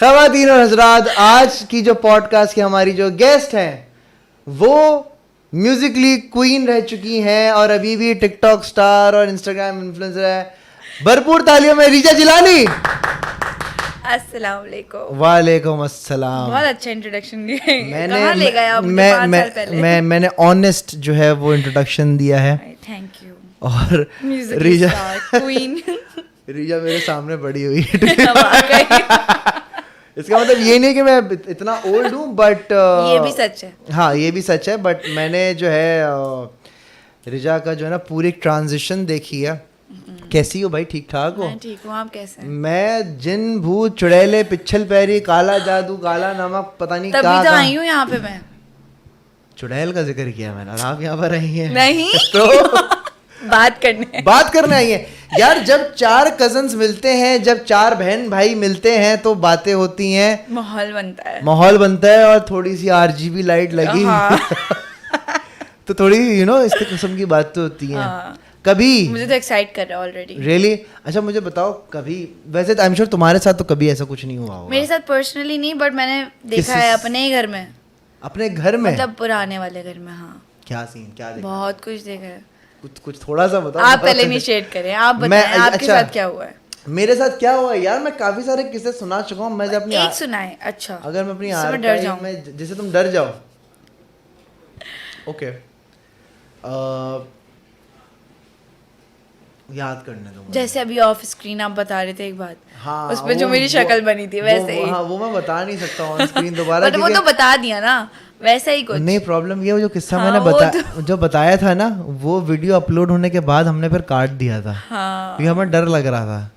ख़वातीन और हज़रात, आज की जो पॉडकास्ट की हमारी जो गेस्ट हैं वो म्यूजिकली क्वीन रह चुकी हैं और अभी भी टिकटॉक स्टार और इंस्टाग्राम इन्फ्लुएंसर है। भरपूर तालियों में रीजा जिलानी। अस्सलाम वालेकुम। वालेकुम अस्सलाम। बहुत अच्छा इंट्रोडक्शन दिया। कहाँ ले गए आप मुझे 5 साल पहले? मैंने ऑनेस्ट जो है वो इंट्रोडक्शन दिया है। Thank you. और रीजा क्वीन रीजा मेरे सामने बड़ी हुई है। इसका मतलब ये नहीं कि मैं इतना ओल्ड हूँ, बट ये भी सच है। हाँ, ये भी सच है, बट मैंने जो है रिजा का जो है ना पूरी ट्रांजिशन देखी है। कैसी हो भाई? ठीक ठाक हो? मैं ठीक हूँ, आप कैसे हैं? मैं जिन भूत चुड़ैले पिच्छल पैरी काला जादू काला नमक पता नहीं तभी तो आई हूँ यहाँ पे मैं। चुड़ैल का जिक्र किया मैंने और आप यहाँ पर आई हैं। नहीं तो बात करने आई है यार। जब 4 कजन्स मिलते हैं, जब 4 बहन भाई मिलते हैं तो बातें होती हैं, माहौल बनता है और थोड़ी सी RGB लाइट लगी तो थोड़ी इस किस्म की बात तो होती है। कभी मुझे तो एक्साइट कर रहा है ऑलरेडी। रियली? अच्छा मुझे बताओ, कभी वैसे तो आई एम श्योर तुम्हारे साथ तो कभी ऐसा कुछ नहीं हुआ होगा। मेरे साथ पर्सनली नहीं, बट मैंने देखा है अपने ही घर में। अपने घर में? मतलब पुराने वाले घर में। हाँ। क्या सीन? क्या देखा? बहुत कुछ देखा है। कुछ थोड़ा सा बताओ। आप पहले इनिशिएट करें, आप बताएं आपके साथ क्या हुआ है। मेरे साथ क्या हुआ है यार, मैं काफी सारे किस्से सुना चुका हूँ। मैं जब अपनी एक सुनाए। अच्छा, अगर मैं अपनी डर जाऊं में जैसे तुम डर जाओ। ओके, याद करने दो। जैसे अभी ऑफ स्क्रीन आप बता रहे थे एक बात। हाँ, उस पे जो मेरी शक्ल बनी थी वैसे ही। हाँ, वो मैं बता नहीं सकता ऑन स्क्रीन दोबारा। बट वो तो बता दिया ना, वैसा ही कुछ। नहीं, प्रॉब्लम ये जो किस्सा हाँ, मैंने जो बताया था ना, वो वीडियो अपलोड होने के बाद हमने फिर काट दिया था। हाँ। क्योंकि हमें डर लग रहा था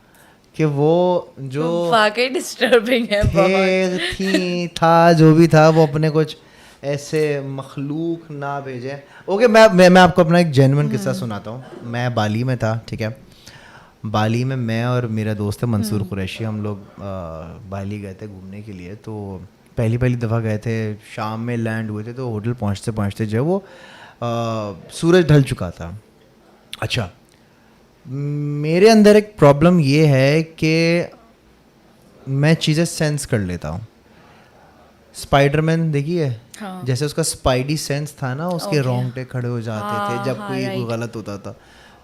कि वो जो वाकई डिस्टर्बिंग है बहुत। था जो भी था वो अपने कुछ ऐसे मखलूक ना भेजे। ओके, मैं आपको अपना एक जेन्युइन किस्सा सुनाता हूँ। मैं बाली में था, ठीक है। बाली में मैं और मेरा दोस्त है मंसूर कुरैशी, हम लोग बाली गए थे घूमने के लिए। तो पहली दफ़ा गए थे, शाम में लैंड हुए थे। तो होटल पहुँचते पहुँचते जो है वो सूरज ढल चुका था। अच्छा, मेरे अंदर एक प्रॉब्लम ये है कि मैं चीज़ें सेंस कर लेता हूँ। स्पाइडरमैन देखिए, हाँ। जैसे उसका स्पाइडी सेंस था ना, उसके रोंगटे खड़े हो जाते थे जब कोई गलत होता था।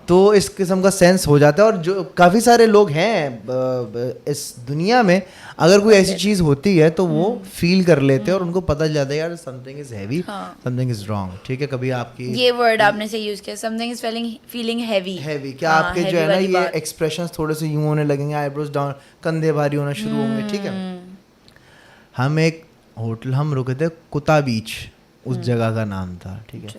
तो इस किस्म का सेंस हो जाता है। और जो काफ़ी सारे लोग हैं इस दुनिया में, अगर कोई ऐसी चीज़ होती है तो वो फील कर लेते हैं और उनको पता चल जाता है यार something is heavy, something is wrong. ठीक है, कभी आपकी ये वर्ड आपने से यूज किया, समथिंग इज फीलिंग हैवी। क्या आपके जो है ना ये एक्सप्रेशंस थोड़े से यूं होने लगेंगे, आईब्रोज डाउन, कंधे भारी होना शुरू होंगे। ठीक है, हम एक होटल हम रुके थे, कुता बीच उस जगह का नाम था। ठीक है,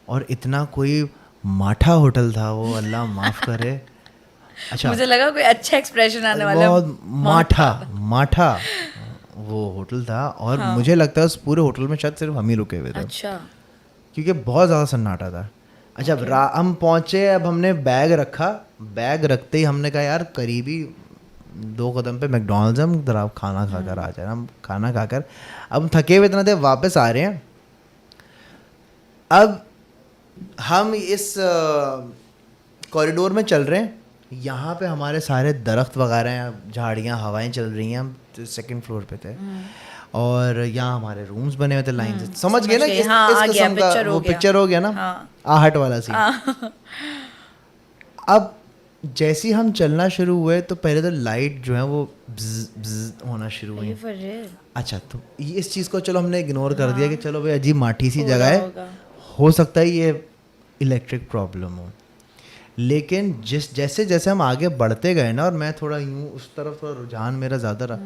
और इतना कोई माठा होटल था वो, अल्लाह माफ करे। अच्छा, मुझे लगा कोई अच्छा एक्सप्रेशन आने वाला है। बहुत माठा वो होटल था। और मुझे लगता है उस पूरे होटल में शायद सिर्फ हम ही रुके हुए थे। अच्छा, क्योंकि बहुत ज़्यादा सन्नाटा था। अच्छा, हम पहुँचे, अब हमने बैग रखा। बैग रखते ही हमने कहा यार करीबी 2 कदम पे मैकडॉनल्ड्स, हम जरा खाना खाकर आ जाए। हम खाना खाकर अब थके हुए इतना थे, वापस आ रहे हैं। अब हम इस कॉरिडोर में चल रहे हैं, यहाँ पे हमारे सारे दरख्त वगैरह हैं, झाड़ियाँ, हवाएं चल रही हैं। हम 2nd फ्लोर पे थे और यहाँ हमारे रूम्स बने हुए थे लाइन से। समझ गए ना इस किस्म का वो पिक्चर हो गया ना, आहट वाला सीन। अब जैसे हम चलना शुरू हुए तो पहले तो लाइट जो है वो ब्ज़ ब्ज़ होना शुरू हुई। अच्छा, तो इस चीज़ को चलो हमने इग्नोर कर दिया कि चलो भाई अजीब माठी सी जगह है, हो सकता है ये इलेक्ट्रिक प्रॉब्लम हो। लेकिन जैसे जैसे हम आगे बढ़ते गए ना, और मैं थोड़ा यूँ उस तरफ थोड़ा रुझान मेरा ज़्यादा रहा,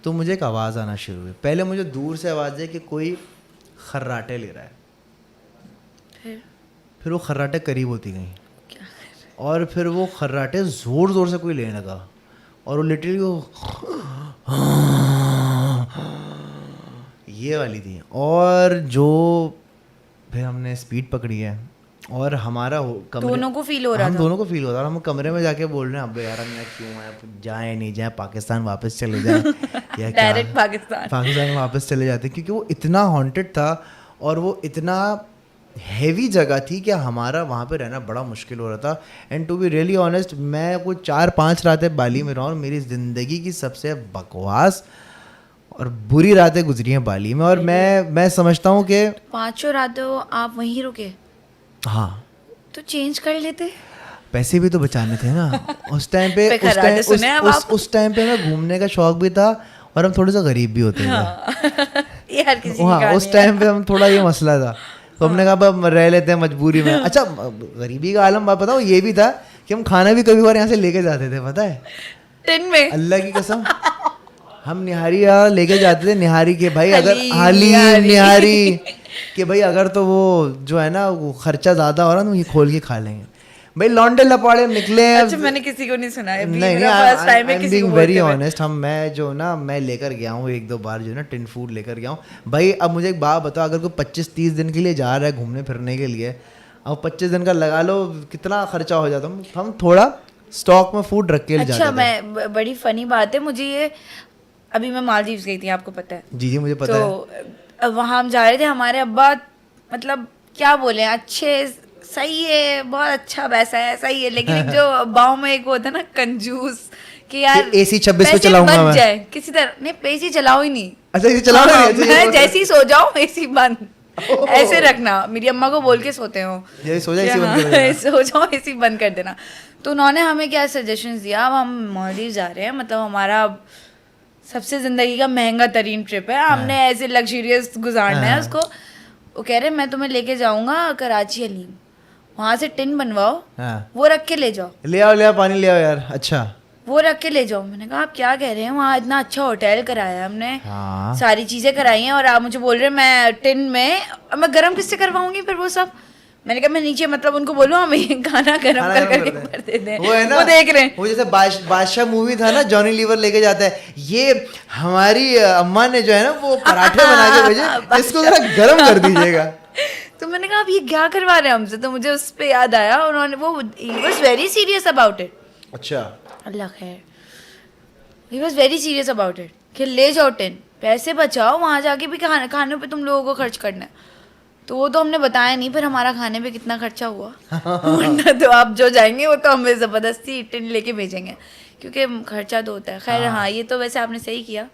तो मुझे एक आवाज़ आना शुरू हुई। पहले मुझे दूर से आवाज़ है कि कोई खर्राटे ले रहा है। फिर वो खर्राटे करीब होती गई और फिर वो खर्राटे ज़ोर ज़ोर से कोई लेने लगा और वो लिटरली वो ये वाली थी। और जो फिर हमने स्पीड पकड़ी है और हमारा दोनों को फील हो रहा था। हम दोनों को फील हो रहा था। हम कमरे में जाके बोल रहे हैं अबे यार हम यहाँ क्यों आए, जाए नहीं जाए, पाकिस्तान वापस चले जाए या डायरेक्ट पाकिस्तान वापस चले जाते, क्योंकि वो इतना हॉन्टेड था और वो इतना हैवी जगह थी कि हमारा वहाँ पे रहना बड़ा मुश्किल हो रहा था। And to be really honest, मैं कुछ 4-5 रातें बाली में रहा और मेरी ज़िंदगी की सबसे बकवास और बुरी रातें गुजरी हैं बाली में। और मैं समझता हूँ कि 5 रातों आप वहीं रुके, हाँ तो चेंज कर लेते। पैसे भी तो बचाने थे ना उस टाइम पे। बेखराटे सुने अब आप। उस टाइम पे मैं घूमने का शौक भी था और हम थोड़े सा गरीब भी होते थे। ये हर किसी की हाँ कहानी उस टाइम पे हम थोड़ा ये मसला था, तो हमने कहा अब रह लेते हैं मजबूरी में। अच्छा गरीबी का आलम बात बताओ ये भी था कि हम खाना भी कभी बार यहाँ से लेके जाते थे, पता है टिन में। अल्लाह की कसम। हम निहारी यहाँ लेके जाते थे, निहारी के भाई अगर हलीम, निहारी कि भाई अगर तो वो जो है ना वो खर्चा ज्यादा हो रहा है तो ये खोल के खा लेंगे भाई। लौंडे लपाड़े हम निकले हैं। अच्छा मैंने किसी को नहीं सुना है, नहीं फर्स्ट टाइम है किसी को वेरी ऑनेस्ट। मैं जो ना मैं लेकर गया हूँ 1-2 बार जो है ना टिन फूड लेकर गया हूँ भाई। अब मुझे एक बात बताओ, अगर कोई 25-30 दिन के लिए जा रहा है घूमने फिरने के लिए, अब 25 दिन का लगा लो कितना खर्चा हो जाता। हम थोड़ा स्टॉक में फूड रख के ले जाते थे। अच्छा मैं बड़ी फनी बात है मुझे ये, अभी मैं मालदीव्स गई थी आपको पता है। जी मुझे पता है। तो वहाँ हम जा रहे थे, हमारे अब्बा मतलब क्या बोले अच्छे सही है, बहुत अच्छा पैसा है सही है, लेकिन एक जो अब्बाओं में एक होता है ना कंजूस कि यार AC 26 पे चलाऊंगा मैं, जाए किसी तरह। नहीं AC चलाओ ही नहीं। अच्छा ये चलाओ नहीं, मैं जैसे ही सो जाऊं AC बंद ऐसे रखना। मेरी अम्मा को बोल के सोते हो ये सो जाए AC बंद कर देना। सो जाओ AC बंद कर देना। तो उन्होंने हमें क्या सजेशंस दिया, अब हम मालदीव जा रहे हैं, मतलब हमारा सबसे जिंदगी का महंगा तरीन ट्रिप है, हमने ऐसे लग्जरियस गुजारना है उसको। वो कह रहे मैं तुम्हें लेके जाऊंगा कराची हलीम, वहां से टिन बनवाओ, वो रख के ले जाओ, ले आओ पानी ले आओ यार। अच्छा वो रख के ले जाओ। मैंने कहा आप क्या कह रहे हैं, वहाँ इतना अच्छा होटल कराया है हमने, हाँ। सारी चीजें कराई हैं, और आप मुझे बोल रहे हैं मैं टिन में, अब मैं गर्म किससे करवाऊंगी फिर वो सब। मैंने कहा मैं नीचे मतलब उनको बोलूँ हमें खाना गर्म करके भर दे दें। वो है ना, वो देख रहे हैं वो जैसे बादशाह मूवी था ना, जॉनी लीवर लेके जाता है, ये हमारी अम्मा ने जो है ना वो पराठे बना के भेजे, इसको जरा गर्म कर दीजिएगा। तो मैंने कहा आप ये क्या करवा रहे हैं हमसे, तो मुझे उस पे याद आया, उन्होंने वो he was very serious about it. अच्छा अल्लाह खैर, he was very serious about it कि ले जाओ टिन, पैसे बचाओ, वहाँ जाके भी खाने पे तुम लोगों को खर्च करना है। तो वो तो हमने बताया नहीं फिर हमारा खाने पे कितना खर्चा हुआ। वरना तो आप जो जाएंगे वो तो हमें ज़बरदस्ती टिन लेके भेजेंगे, क्योंकि खर्चा तो होता है। खैर हाँ ये तो वैसे आपने सही किया।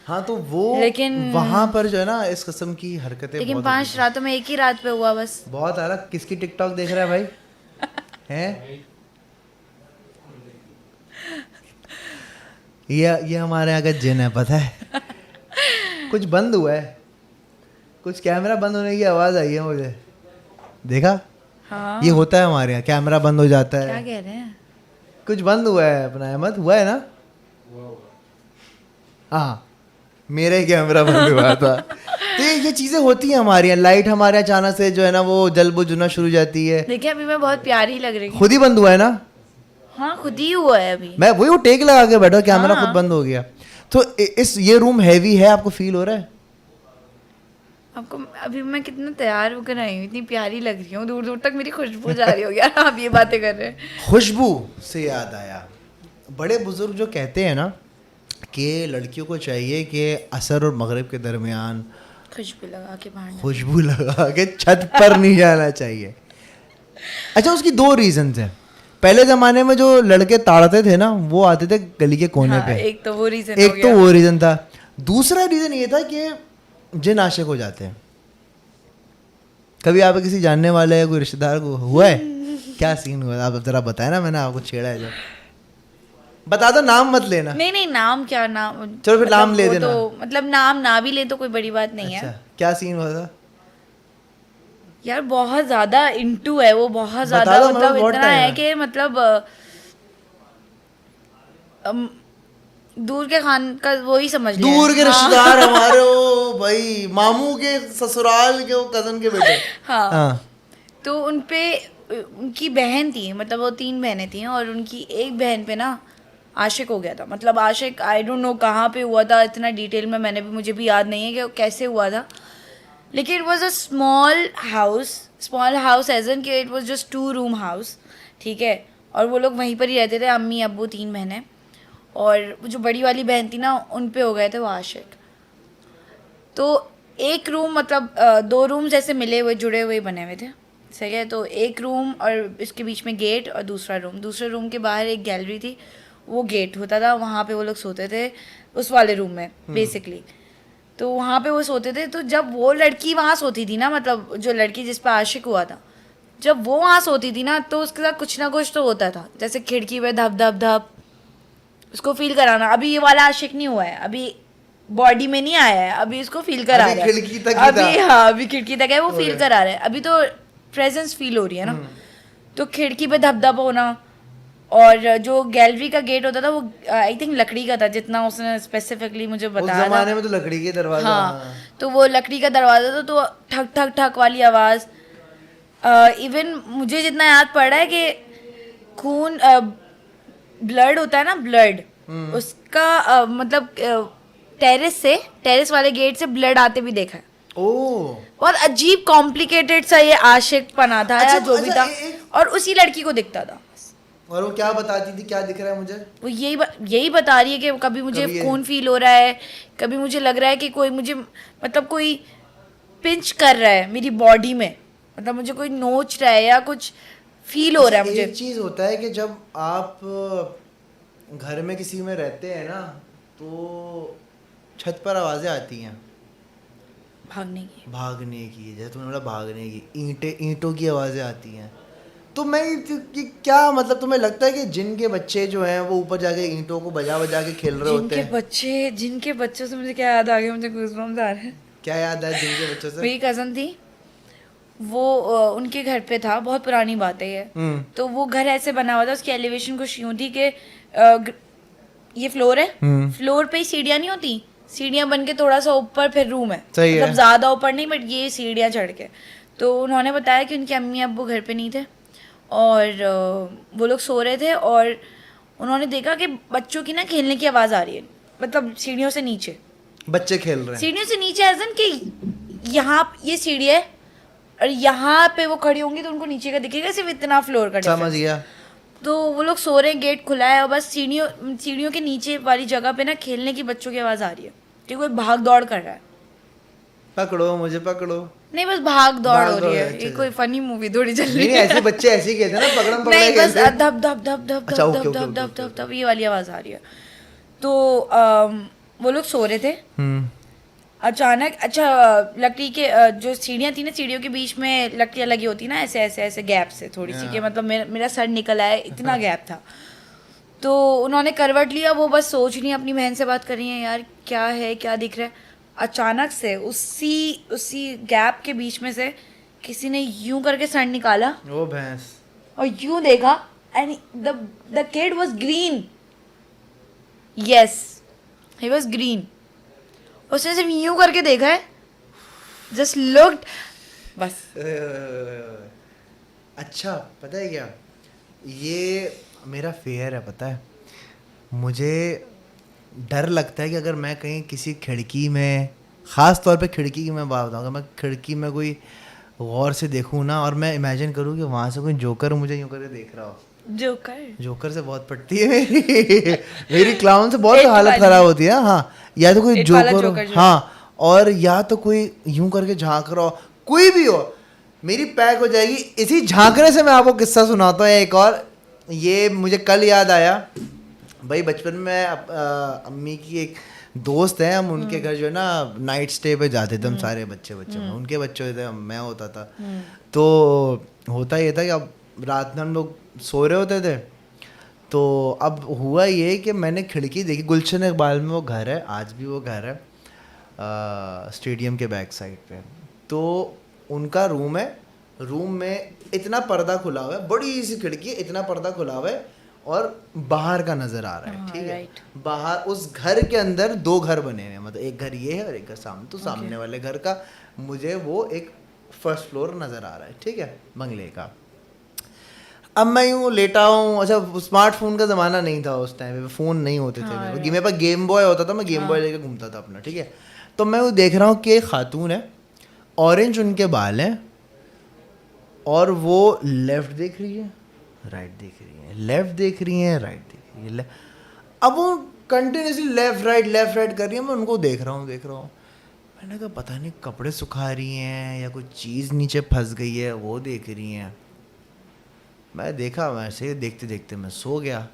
हाँ तो वो लेकिन वहाँ पर जो है ना इस किस्म की हरकतें, लेकिन 5 रातों में एक ही रात पे हुआ बस। बहुत आला। किसकी टिकटॉक देख रहा है भाई हैं? ये हमारे यहाँ का जिन है पता है। कुछ बंद हुआ है, कुछ कैमरा बंद होने की आवाज आई है मुझे, देखा? हाँ ये होता है हमारे यहाँ, कैमरा बंद हो जाता है। क्या कह रहे हैं? कुछ बंद हुआ है अपना अहमद, हुआ है ना? हाँ मेरा ही कैमरा बंद हुआ था। तो ये चीजें होती हैं हमारे यहाँ। लाइट हमारे यहाँ अचानक से जो है ना वो जल बुझना शुरू हो जाती है। देखिए अभी मैं बहुत प्यारी लग रही हूँ। खुद ही बंद हुआ है ना? हाँ खुद ही हुआ है अभी। मैं वही वो टेक लगा के बैठा, कैमरा हाँ। खुद बंद हो गया। तो ये रूम हैवी है, आपको फील हो रहा है? आपको अभी मैं कितना तैयार होकर आई हूँ, इतनी प्यारी लग रही हूँ, दूर दूर तक मेरी खुशबू जा रही हो यार। आप ये बातें कर रहे हैं। खुशबू से याद आया, बड़े बुजुर्ग जो कहते हैं ना कि लड़कियों को चाहिए कि असर और मगरिब के दरमियान खुशबू लगा के बाहर खुशबू लगा के छत पर नहीं जाना चाहिए। अच्छा उसकी 2 रीजन है। पहले जमाने में जो लड़के ताड़ते थे ना वो आते थे गली के कोने पे, एक तो वो रीजन एक तो वो रीजन था। दूसरा रीजन ये था कि जिन आशिक हो जाते हैं। कभी आप किसी जानने वाले या कोई रिश्तेदार को हुआ है? क्या सीन हुआ आप जरा बताए ना, मैंने आपको छेड़ा है जो। बता दो, नाम मत लेना। नहीं नाम क्या नाम, चलो फिर नाम ले देना। तो मतलब नाम ना भी ले तो कोई बड़ी बात नहीं है। क्या सीन हुआ था यार? बहुत ज्यादा इंटू है वो, बहुत ज्यादा मतलब इतना है कि मतलब दूर के खान का वो ही समझ लिया। दूर के रिश्तेदार हमारे वो भाई मामू के ससुराल के वो कजन के बेटे। हाँ। तो उनपे उनकी बहन थी, मतलब वो 3 बहनें थी और उनकी एक बहन पे ना आशिक हो गया था। मतलब आशिक आई डोंट नो कहाँ पे हुआ था, इतना डिटेल में मुझे भी याद नहीं है कि कैसे हुआ था। लेकिन it was a small house as an कि it was just 2 room house, ठीक है। और वो लोग वहीं पर ही रहते थे, अम्मी अब्बू 3 बहनें। और जो बड़ी वाली बहन थी ना उन पे हो गए थे वो आशिक। तो एक रूम मतलब 2 रूम जैसे मिले हुए जुड़े हुए बने हुए थे, सही है। तो एक रूम और इसके बीच में गेट और दूसरे रूम के बाहर एक गैलरी थी, वो गेट होता था, वहाँ पे वो लोग सोते थे उस वाले रूम में बेसिकली। तो वहाँ पे वो सोते थे, तो जब वो लड़की वहाँ सोती थी ना, मतलब जो लड़की जिस पर आशिक हुआ था, जब वो वहाँ सोती थी ना, तो उसके साथ कुछ ना कुछ तो होता था, जैसे खिड़की पे धप धप धप, उसको फील कराना। अभी ये वाला आशिक नहीं हुआ है, अभी बॉडी में नहीं आया है, अभी उसको फील करा अभी रहा है, खिड़की तक ही अभी था। हाँ अभी खिड़की तक है, वो फील ओए। करा रहा है, अभी तो प्रेजेंस फील हो रही है ना। तो खिड़की पे धप धप होना, और जो गैलरी का गेट होता था वो आई थिंक लकड़ी का था, जितना उसने स्पेसिफिकली मुझे उस बताया था। जमाने में तो लकड़ी के दरवाजा। हाँ, तो वो लकड़ी का दरवाजा था, तो ठक ठक ठक वाली आवाज़। इवन मुझे जितना याद पड़ रहा है कि खून, ब्लड होता है ना, ब्लड, उसका मतलब टेरेस वाले गेट से ब्लड आते भी देखा है। ओ बहुत अजीब कॉम्प्लिकेटेड सा ये आशिक पना था अच्छा, या जो भी अच्छा, था, और उसी लड़की को दिखता था। और वो क्या बताती थी, क्या दिख रहा है मुझे? वो यही बता रही है कि कभी मुझे कभी ये- खून फील हो रहा है, कभी मुझे लग रहा है कि कोई मुझे, मतलब कोई पिंच कर रहा है मेरी बॉडी में, मतलब मुझे कोई नोच रहा है या कुछ फील हो रहा है अच्छा, मुझे। एक चीज होता है कि जब आप घर में किसी में रहते हैं ना, तो छत पर आवाजें आती हैं भागने की, जैसे तुमने बोला भागने की, ईंटों की आवाजें आती हैं। तो मैं कि क्या मतलब, तुम्हें लगता है कि जिन के बच्चे जो हैं वो ऊपर जाके ईंटों को बजा बजा के खेल रहे होते हैं? जिनके बच्चों से मुझे क्या याद आ गया, मुझे गूज़बम्स आ रहे हैं। क्या याद है जिनके बच्चों से? मेरी कज़न थी, वो उनके घर पे था, बहुत पुरानी बात है ये। तो वो घर ऐसे बना हुआ था, उसकी एलिवेशन कुछ यूँ थी कि ये फ्लोर है, फ्लोर पे ही सीढ़ियाँ नहीं होती, सीढ़ियाँ बन के थोड़ा सा ऊपर फिर रूम है, सही है। मतलब ज़्यादा ऊपर नहीं, बट ये सीढ़ियाँ चढ़ के। तो उन्होंने बताया कि उनके अम्मी अब्बू घर पे नहीं थे, और वो लोग सो रहे थे, और उन्होंने देखा कि बच्चों की ना खेलने की आवाज़ आ रही है, मतलब सीढ़ियों से नीचे, बच्चे खेल रहे हैं। सीढ़ियों से नीचे एजन कि यहाँ ये सीढ़ी है, और यहाँ पे वो खड़ी होंगी तो उनको नीचे का दिखेगा, सिर्फ इतना फ्लोर का समझ difference। गया। तो वो लोग सो रहे हैं, गेट खुला है, और बस सीढ़ियों के नीचे वाली जगह पे ना खेलने की बच्चों की आवाज़ आ रही है कि कोई भाग दौड़ कर रहा है। पकड़ो मुझे, पकड़ो। नहीं, बस भाग दौड़ भाग हो दौड़, रही है, अच्छा, ये कोई फनी मूवी थोड़ी चल नहीं रही नहीं, है। ऐसे बच्चे ऐसे ही खेलते हैं ना, पकड़म पकड़ाई नहीं, बस खेलते हैं। धप धप धप धप अच्छा, धप ओके, धप ओके, धप ओके, धप ओके। धप, ये वाली आवाज़ आ रही है। तो वो लोग सो रहे थे, अचानक, अच्छा, लकड़ी के जो सीढ़ियाँ थी ना, सीढ़ियों के बीच में लकड़ियाँ लगी होती ना, ऐसे ऐसे ऐसे गैप से थोड़ी सी, कि मतलब मेरा सर निकल आया, इतना गैप था। तो उन्होंने करवट लिया, वो बस सोच रही हैं, अपनी बहन से बात कर रही हैं, यार क्या है, क्या दिख रहा है। अचानक से उसी गैप के बीच में से किसी ने यूं करके सर निकाला, ओ भैंस। और यूं देखा, and the kid was green. Yes, he was green. उसने सिर्फ यूं करके देखा है, जस्ट लुक्ड, बस। अच्छा, पता है क्या, ये मेरा फेयर है, पता है मुझे डर लगता है कि अगर मैं कहीं किसी खिड़की में, ख़ास तौर पे खिड़की की मैं बात बताऊँगा, मैं खिड़की में कोई गौर से देखूँ ना, और मैं इमेजिन करूँ कि वहाँ से कोई जोकर मुझे यूँ करके देख रहा हो। जोकर से बहुत पड़ती है मेरी क्लाउन से बहुत हालत ख़राब होती है। हाँ, या तो कोई जोकर हो, हाँ, और या तो कोई यूँ करके झाँक रहा हो, कोई भी हो, मेरी पैक हो जाएगी। इसी झांकने से मैं आपको किस्सा सुनाता हूँ एक और। ये मुझे कल याद आया भाई, बचपन में अम्मी की एक दोस्त है, हम उनके घर जो है ना नाइट स्टे पे जाते थे हम सारे बच्चे में, उनके बच्चे होते थे, मैं होता था। तो होता ये था कि अब रात में हम लोग सो रहे होते थे, तो अब हुआ ये कि मैंने खिड़की देखी, गुलशन इकबाल में वो घर है, आज भी वो घर है स्टेडियम के बैक साइड पे। तो उनका रूम है, रूम में इतना पर्दा खुला हुआ है, बड़ी सी खिड़की है, इतना पर्दा खुला हुआ है, और बाहर का नज़र आ रहा है, ठीक है। बाहर उस घर के अंदर दो घर बने हुए हैं, मतलब एक घर ये है और एक घर सामने। तो सामने वाले घर का मुझे वो एक फर्स्ट फ्लोर नज़र आ रहा है, ठीक है, बंगले का। अब मैं यूँ लेटा हूँ, अच्छा स्मार्टफोन का ज़माना नहीं था उस टाइम पे, फ़ोन नहीं होते थे मेरे पास गेम बॉय होता था, मैं गेम बॉय लेके घूमता था अपना, ठीक है। तो मैं वो देख रहा हूँ कि एक खातून है, ऑरेंज उनके बाल हैं, और वो लेफ़्ट देख रही है, राइट देख रही है, लेफ़्ट देख रही है, राइट देख रही है। अब वो कंटिन्यूसली लेफ़्ट राइट कर रही है, मैं उनको देख रहा हूँ। मैंने कहा पता नहीं कपड़े सुखा रही हैं या कोई चीज़ नीचे फंस गई है, वो देख रही हैं। मैं देखा, वैसे देखते देखते मैं सो गया।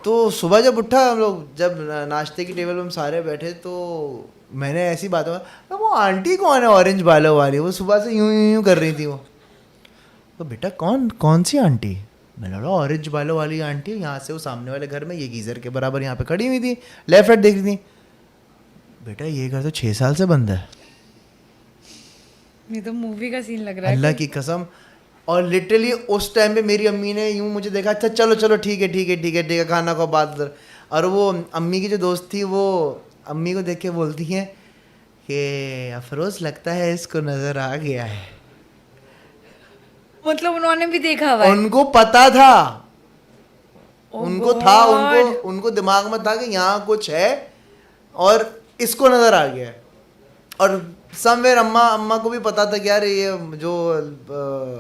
तो सुबह जब उठा हम लोग, जब नाश्ते की टेबल पे हम सारे बैठे, तो मैंने ऐसी बात हुआ, वो आंटी कौन है ऑरेंज बालों वाली, वो सुबह से यूं यूं यूं कर रही थी वो। तो बेटा कौन सी आंटी? मैंने बोला ऑरेंज बालों वाली आंटी, यहाँ से वो सामने वाले घर में ये गीज़र के बराबर यहाँ पे खड़ी हुई थी, लेफ्ट राइट देख रही थी। बेटा ये घर तो 6 साल से बंद है। ये तो मूवी का सीन लग रहा है। अल्लाह की कसम। और लिटरली उस टाइम पे मेरी अम्मी ने यूं मुझे देखा, अच्छा चलो चलो ठीक है ठीक है ठीक है ठीक है, खाना को बात। और वो अम्मी की जो दोस्त थी वो अम्मी को देख के बोलती हैं कि अफरोज लगता है इसको नज़र आ गया है। मतलब उन्होंने भी देखा हुआ है। उनको पता था, Oh उनको था, God. उनको दिमाग में था कि यहाँ कुछ है और इसको नज़र आ गया है। और समवेयर अम्मा को भी पता था कि यार ये जो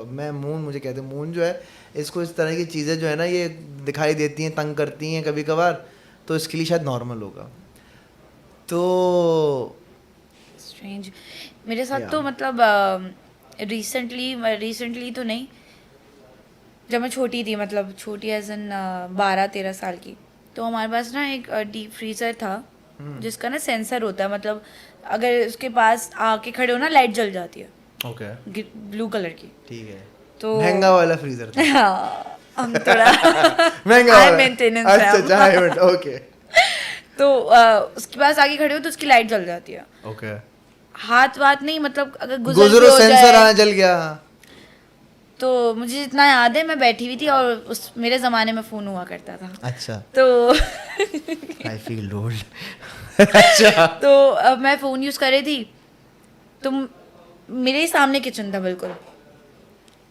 मैं मून, मुझे कहते हैं मून जो है, इसको इस तरह की चीज़ें जो है ना ये दिखाई देती हैं, तंग करती हैं कभी कभार, तो इसके लिए शायद नॉर्मल होगा। तो स्ट्रेंज। मेरे साथ Yeah. तो मतलब रिसेंटली तो नहीं, जब मैं छोटी थी, मतलब छोटी एज एन 12-13 साल की, तो हमारे पास ना एक डीप फ्रीज़र था जिसका ना सेंसर होता है, मतलब अगर उसके पास आके खड़े हो ना लाइट जल जाती है, ओके ब्लू कलर की। ठीक है, तो महंगा वाला फ्रीजर था। हाँ, हम थोड़ा महंगा हाई वाला, मेंटेनेंस अच्छा है अच्छा, हाई मेंटेनेंस, ओके तो उसके पास आगे खड़े हो तो उसकी लाइट जल जाती है। ओके, हाथ वाथ नहीं, मतलब अगर गुजरो गुजर हो सेंसर जाए। जल गया। तो मुझे जितना याद है, मैं बैठी हुई थी और उस मेरे ज़माने में फ़ोन हुआ करता था, अच्छा, तो आई फील ओल्ड। अच्छा, तो अब मैं फ़ोन यूज़ कर रही थी, तो मेरे ही सामने किचन था बिल्कुल।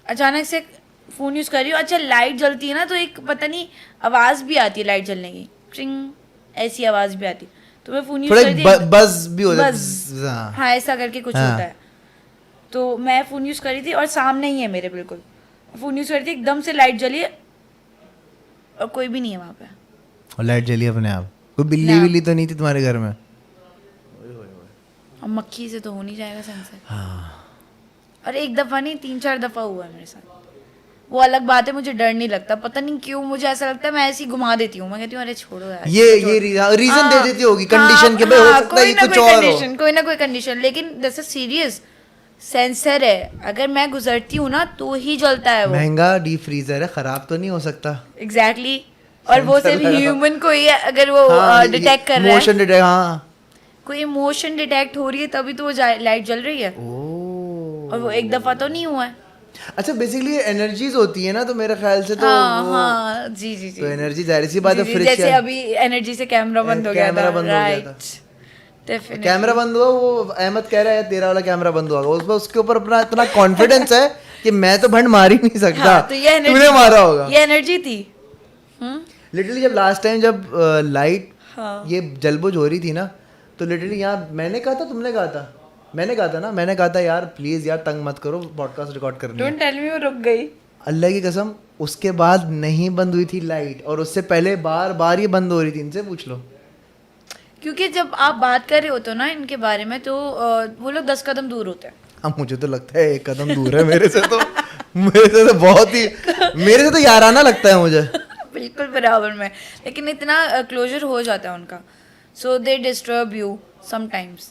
अचानक से फ़ोन यूज़ कर रही हूँ, अच्छा लाइट जलती है ना, तो एक पता नहीं आवाज़ भी आती है लाइट जलने की, ट्रिंग ऐसी आवाज़ भी आती। तो मैं फ़ोन यूज़ थोड़ा कर रही थी, बज भी हो जाता है। बज़, हाँ। हाँ ऐसा करके कुछ हाँ। होता है। तो मैं फ़ोन यूज़ कर रही थी और सामने ही है मेरे बिल्कुल, फ़ोन यूज़ कर रही थी, एकदम से लाइट जली और कोई भी नहीं है वहाँ पे। और लाइट जली अपने आप, कोई बिल्ली ना। बिल्ली तो नहीं थी तुम्हारे घर में? और मक्खी से तो हो नहीं जाएगा सेंसर। हाँ, और एक दफ़ा नहीं, 3-4 दफ़ा हुआ है मेरे साथ। वो अलग बात है, मुझे डर नहीं लगता, पता नहीं क्यों मुझे ऐसा लगता है, मैं ऐसे ही घुमा देती हूँ, मैं कहती हूँ अरे छोड़ो यार, ये रीजन दे देती होगी, कंडीशन के भाई हो सकता है ये कुछ और हो। कोई ना कोई कंडीशन, लेकिन जैसे सीरियस सेंसर है, अगर मैं गुजरती हूँ ना तो ही जलता है वो। महंगा डीप फ्रीजर है, खराब तो नहीं हो सकता। एग्जैक्टली और वो सिर्फ Sensor लगा। ह्यूमन को ही है, अगर वो डिटेक्ट कर रहा है, मोशन डिटेक्ट, हाँ। कोई इमोशन डिटेक्ट हो रही है तभी तो वो लाइट जल रही है, ओह, और वो एक दफ़ा तो नहीं हुआ है। अच्छा, बेसिकली एनर्जीज होती है ना, तो मेरे ख्याल से तो हाँ वो हाँ, जी जी जी। तो एनर्जी जाहिर सी बात है, जी, जी, फ्रिज जैसे अभी एनर्जी से कैमरा बंद हो गया था, कैमरा बंद हो गया था। डेफिनेटली कैमरा बंद हुआ, वो अहमद कह रहा है तेरा वाला कैमरा बंद हुआ, उस पर उसके ऊपर अपना इतना कॉन्फिडेंस है कि मैं तो भंड मार ही नहीं सकता। हाँ, तो ये तूने एनर्जी, मारा होगा। ये एनर्जी थी। लिटरली जब लास्ट टाइम जब लाइट हाँ। ये जलबुझ हो रही थी ना, तो लिटरली यहाँ मैंने कहा था, तुमने कहा था, मैंने कहा था ना, मैंने कहा था यार प्लीज यार तंग मत करो, पॉडकास्ट रिकॉर्ड करनी है। डोंट टेल मी, वो रुक गई। अल्लाह की कसम, उसके बाद नहीं बंद हुई थी लाइट, और उससे पहले बार बार ये बंद हो रही थी, इनसे पूछ लो। क्योंकि जब आप बात कर रहे होते हो ना इनके बारे में, तो वो लोग 10 कदम दूर होते हैं। हाँ, मुझे तो लगता है 1 कदम दूर है मेरे से तो। मेरे से तो बहुत ही, मेरे से तो याराना लगता है मुझे। बिल्कुल बराबर में, लेकिन इतना क्लोजर हो जाता है उनका, सो दे डिस्टर्ब यू समटाइम्स।